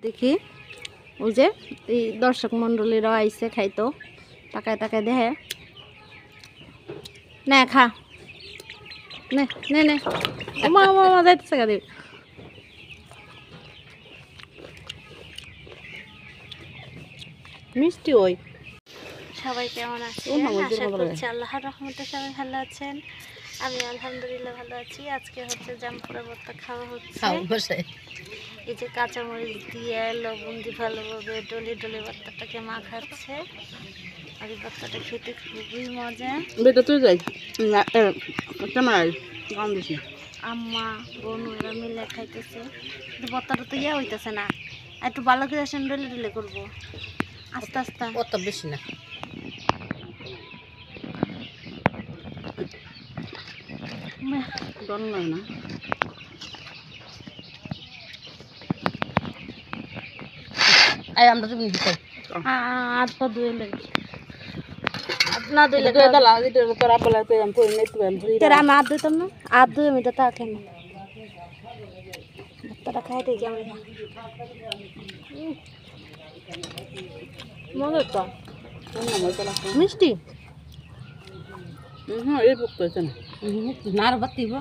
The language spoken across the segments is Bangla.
দেখি ওই যে এই দর্শক মন্ডলীরা আইসে খাইতো তাকায় তাকায় দেখে নে খা নে নে নে মা মা যাইতেছে গা দেখ মিষ্টি ওই সবাই কেমন আছেন আশা করছি আল্লাহর রহমতে সবাই ভালো আছেন আমি আলহামদুলিল্লাহ ভালো আছি আজকে হচ্ছে জামপুরা ভর্তা খাওয়া হচ্ছে এই যে কাঁচামরিচ দিয়ে লবণ দিয়ে ভালোভাবে ডলে ডলে ভর্তাটাকে মাখাচ্ছে আর এই ভর্তাটা খেতে খুবই মজা বেটা তুই যাই আম্মা বোনু এরা মিলে খাইতেছে কিন্তু ভর্তাটা তো ইয়ে হইতেছে না একটু ভালো করে আসেন ডলে ডলে করবো আস্তে আস্তে অত বেশি না ডর নয় না আই আমরা তুমি দিতে আর তো দুইলে না দুইলে দালা দিতে তোর আপলা তো আমি কই নেই তুই তেরা মা দিতাম না আর দুই আমি তো তা খাই না তোরা খাইতে কেমন মজা তো মিষ্টি এই বুক তো না নার বাতিব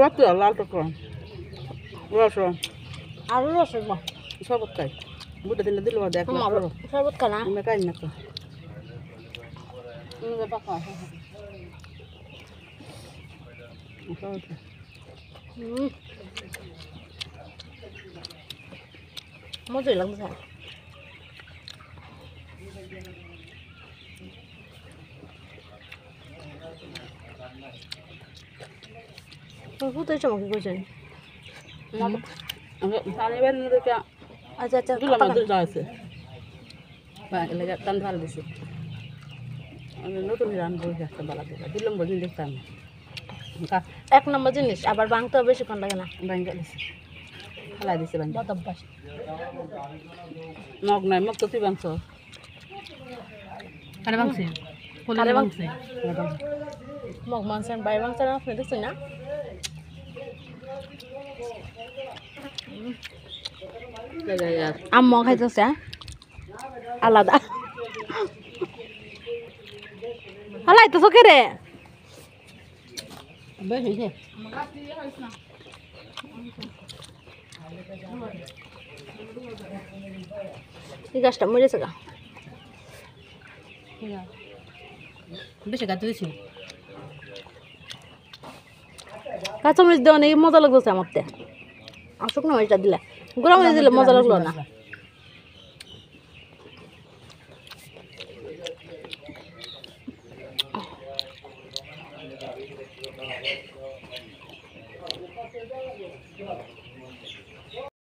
বাতি লাল তো কম রস আর রস শরবত খাই বুটা দিলে দিল দেখ শরবত খানা আমি খাই না তো মজাই লাগছে তো চমকে করছেন আচ্ছা আচ্ছা আছে টান ভাল দিছে নতুন রান্না একটা ভালো দুই নম্বর জিনিস দেখতাম এক নম্বর জিনিস আবার ভাঙতেও বেশিক্ষণ লাগে না ভাঙতে দিছে ফেলাই দিছে অভ্যাস মগ নাই মগ তো তুই ভাঙছ কারে ভাঙছে কারে ভাঙছে মগ মাংসেন বাই ভাঙছে না আপনি দেখছেন না আম্মা খাইতেছে আলাদা হালাইতেছ কে রে এই গাছটা মরেছে গা বেশি গাছ দিয়েছি কাঁচামরিচ দেওয়া নাকি মজা লাগতেছে আমার আসুক না এটা দিলে গুঁড়া মরিচ দিলে মজা লাগলো না